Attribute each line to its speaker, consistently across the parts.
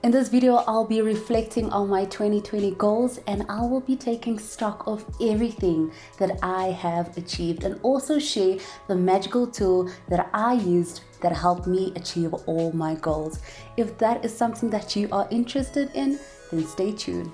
Speaker 1: In this video, I'll be reflecting on my 2020 goals and I will be taking stock of everything that I have achieved and also share the magical tool that I used that helped me achieve all my goals. If that is something that you are interested in, then stay tuned.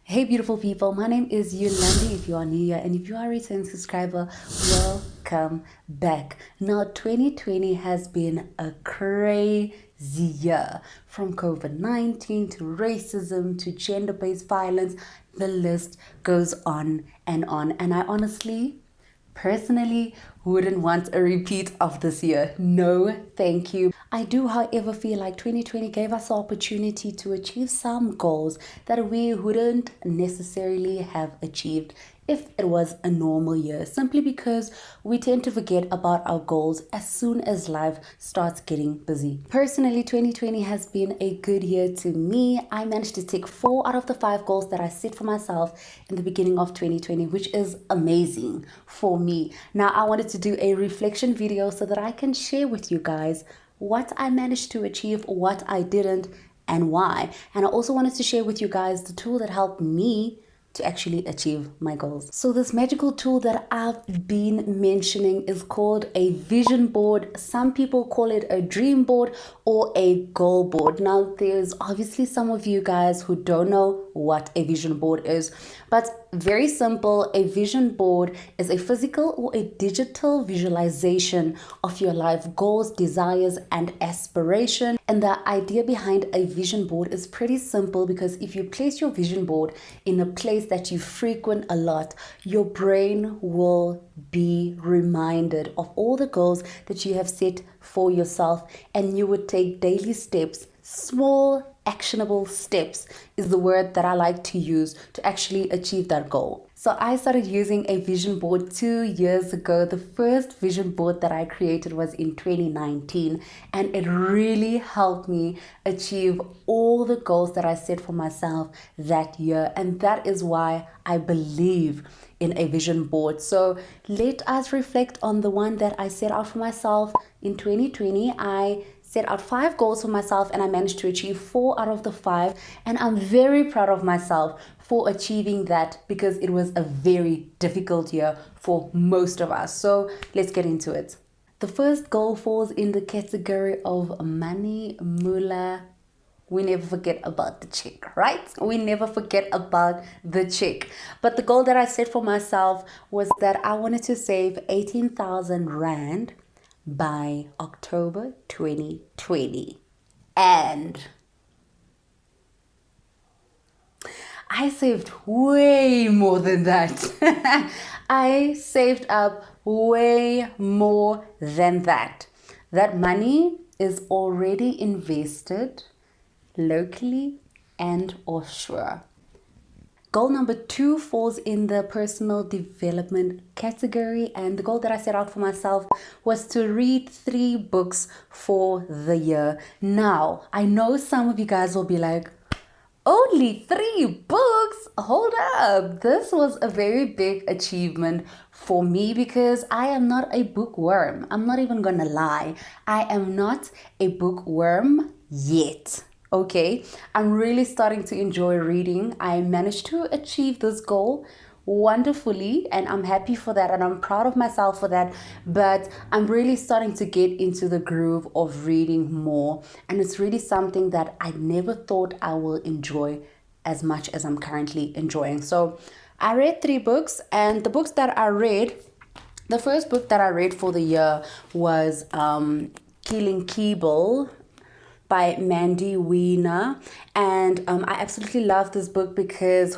Speaker 1: Hey beautiful people, my name is Yolandi if you are new here, and if you are a return subscriber, welcome back. Now 2020 has been a crazy year, from COVID-19 to racism to gender-based violence. The list goes on, and I honestly personally wouldn't want a repeat of this year. No, thank you. I do, however, feel like 2020 gave us the opportunity to achieve some goals that we wouldn't necessarily have achieved if it was a normal year, simply because we tend to forget about our goals as soon as life starts getting busy. Personally, 2020 has been a good year to me. I managed to tick 4 out of the 5 goals that I set for myself in the beginning of 2020, which is amazing for me. Now, I wanted to do a reflection video so that I can share with you guys what I managed to achieve, what I didn't, and why. And I also wanted to share with you guys the tool that helped me to actually achieve my goals. So this magical tool that I've been mentioning is called a vision board. Some people call it a dream board or a goal board. Now, there's obviously some of you guys who don't know what a vision board is, but very simple. A vision board is a physical or a digital visualization of your life goals, desires, and aspiration. And the idea behind a vision board is pretty simple, because if you place your vision board in a place that you frequent a lot, your brain will be reminded of all the goals that you have set for yourself, and you would take daily steps. Small actionable steps is the word that I like to use to actually achieve that goal. So I started using a vision board 2 years ago. The first vision board that I created was in 2019, and it really helped me achieve all the goals that I set for myself that year. And that is why I believe in a vision board. So let us reflect on the one that I set out for myself in 2020. I set out 5 goals for myself and I managed to achieve 4 out of the 5, and I'm very proud of myself for achieving that, because it was a very difficult year for most of us. So let's get into it. The first goal falls in the category of money, moolah. We never forget about the check, right? We never forget about the check. But the goal that I set for myself was that I wanted to save 18,000 Rand by October 2020. And I saved way more than that. I saved up way more than that. That money is already invested locally and offshore. Goal number 2 falls in the personal development category, and the goal that I set out for myself was to read 3 books for the year. Now, I know some of you guys will be like, only 3 books? Hold up. This was a very big achievement for me, because I am not a bookworm. I'm not even gonna lie. I am not a bookworm yet. Okay, I'm really starting to enjoy reading. I managed to achieve this goal wonderfully, and I'm happy for that, and I'm proud of myself for that. But I'm really starting to get into the groove of reading more, and it's really something that I never thought I will enjoy as much as I'm currently enjoying. So I read 3 books, and the books that I read, the first book that I read for the year was Killing Keeble by Mandy Weiner, and I absolutely love this book because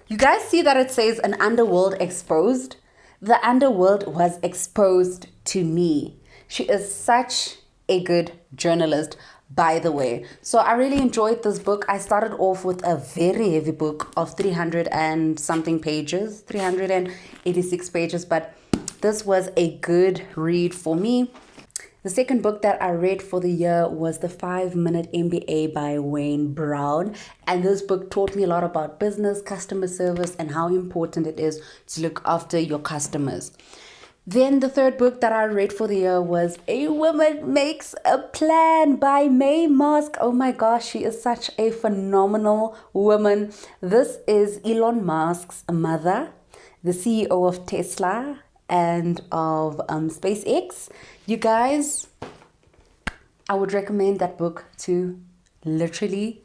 Speaker 1: you guys see that it says an underworld exposed. The underworld was exposed to me. She is such a good journalist, by the way. So I really enjoyed this book. I started off with a very heavy book of 300 and something pages, 386 pages, but this was a good read for me. The second book that I read for the year was The 5-Minute MBA by Wayne Brown. And this book taught me a lot about business, customer service, and how important it is to look after your customers. Then the third book that I read for the year was A Woman Makes a Plan by May Musk. Oh my gosh, she is such a phenomenal woman. This is Elon Musk's mother, the CEO of Tesla and of SpaceX. You guys, I would recommend that book to literally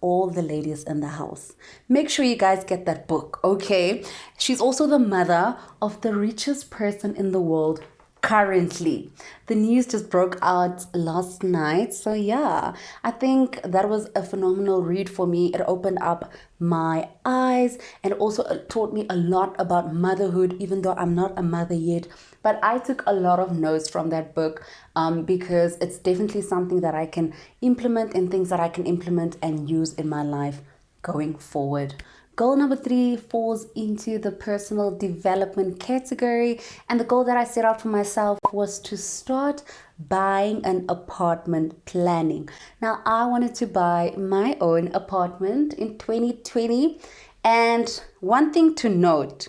Speaker 1: all the ladies in the house. Make sure you guys get that book, okay? She's also the mother of the richest person in the world currently. The news just broke out last night. So yeah, I think that was a phenomenal read for me. It opened up my eyes and also taught me a lot about motherhood, even though I'm not a mother yet. But I took a lot of notes from that book because it's definitely something that I can implement and things that I can implement and use in my life going forward. Goal number 3 falls into the personal development category. And the goal that I set out for myself was to start buying an apartment planning. Now, I wanted to buy my own apartment in 2020. And one thing to note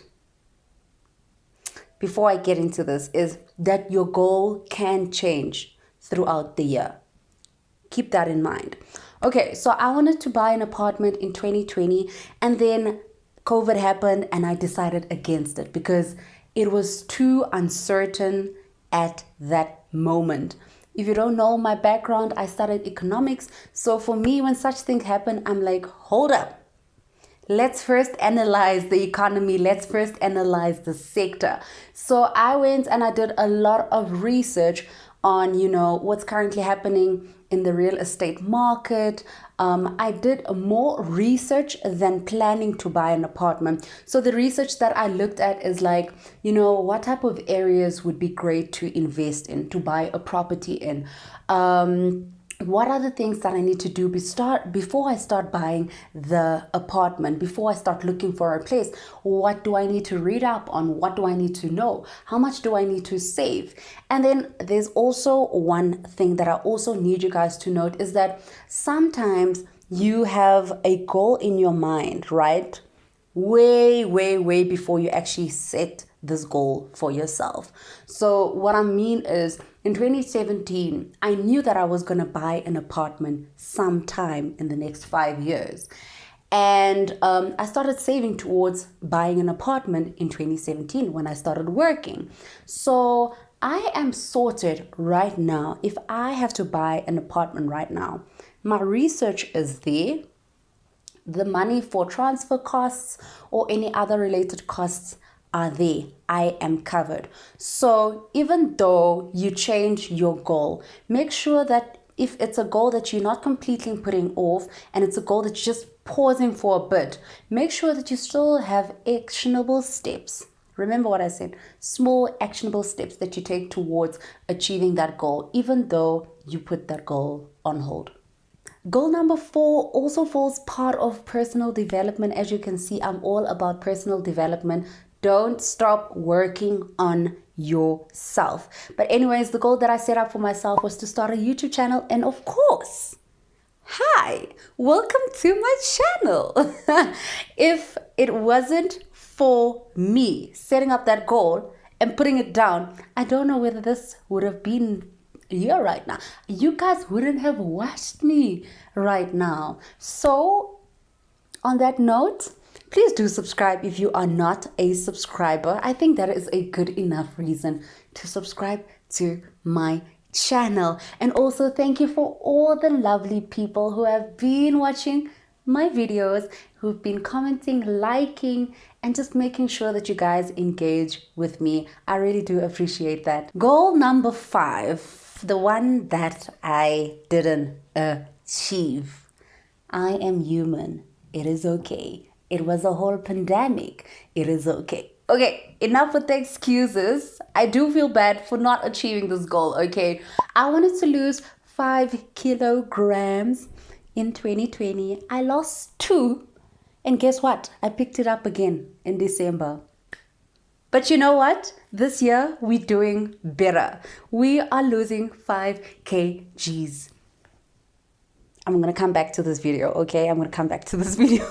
Speaker 1: before I get into this is that your goal can change throughout the year. Keep that in mind. Okay, so I wanted to buy an apartment in 2020 and then COVID happened and I decided against it because it was too uncertain at that moment. If you don't know my background, I studied economics. So for me, when such things happen, I'm like, hold up. Let's first analyze the economy. Let's first analyze the sector. So I went and I did a lot of research on, what's currently happening in the real estate market. I did more research than planning to buy an apartment. So the research that I looked at is like, what type of areas would be great to invest in, to buy a property in. What are the things that I need to do before I start buying the apartment, before I start looking for a place? What do I need to read up on? What do I need to know? How much do I need to save? And then there's also one thing that I also need you guys to note is that sometimes you have a goal in your mind, right? Way before you actually set this goal for yourself. So what I mean is in 2017, I knew that I was going to buy an apartment sometime in the next 5 years. And I started saving towards buying an apartment in 2017 when I started working. So I am sorted right now. If I have to buy an apartment right now, my research is there. The money for transfer costs or any other related costs are there. I am covered. So even though you change your goal, make sure that if it's a goal that you're not completely putting off and it's a goal that you're just pausing for a bit, make sure that you still have actionable steps. Remember what I said, small actionable steps that you take towards achieving that goal, even though you put that goal on hold. Goal number 4 also falls part of personal development. As you can see, I'm all about personal development. Don't stop working on yourself. But anyways, the goal that I set up for myself was to start a YouTube channel. And of course, hi, welcome to my channel. If it wasn't for me setting up that goal and putting it down, I don't know whether this would have been here right now. You guys wouldn't have watched me right now. So on that note, please do subscribe if you are not a subscriber. I think that is a good enough reason to subscribe to my channel. And also thank you for all the lovely people who have been watching my videos, who've been commenting, liking, and just making sure that you guys engage with me. I really do appreciate that. Goal number 5, the one that I didn't achieve. I am human. It is okay. It was a whole pandemic. It is okay. Okay, enough with the excuses. I do feel bad for not achieving this goal, okay? I wanted to lose 5 kilograms in 2020. I lost 2. And guess what? I picked it up again in December. But you know what? This year, we're doing better. We are losing 5 kgs. I'm going to come back to this video, okay? I'm going to come back to this video.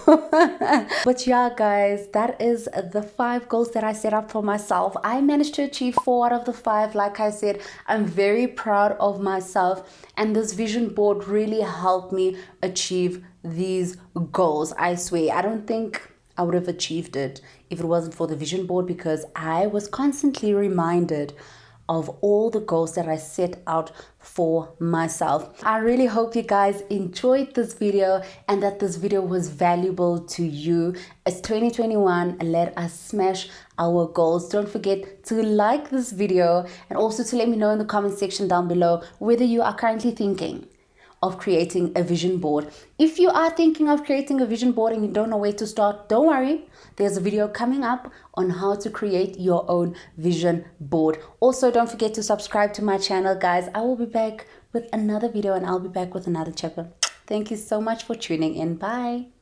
Speaker 1: But yeah, guys, that is the 5 goals that I set up for myself. I managed to achieve 4 out of the 5. Like I said, I'm very proud of myself. And this vision board really helped me achieve these goals. I swear, I don't think I would have achieved it if it wasn't for the vision board, because I was constantly reminded of all the goals that I set out for myself. I really hope you guys enjoyed this video and that this video was valuable to you. It's 2021, let us smash our goals. Don't forget to like this video and also to let me know in the comment section down below whether you are currently thinking of creating a vision board. If you are thinking of creating a vision board and you don't know where to start, don't worry. There's a video coming up on how to create your own vision board. Also, don't forget to subscribe to my channel, guys. I will be back with another video and I'll be back with another chapter. Thank you so much for tuning in. Bye.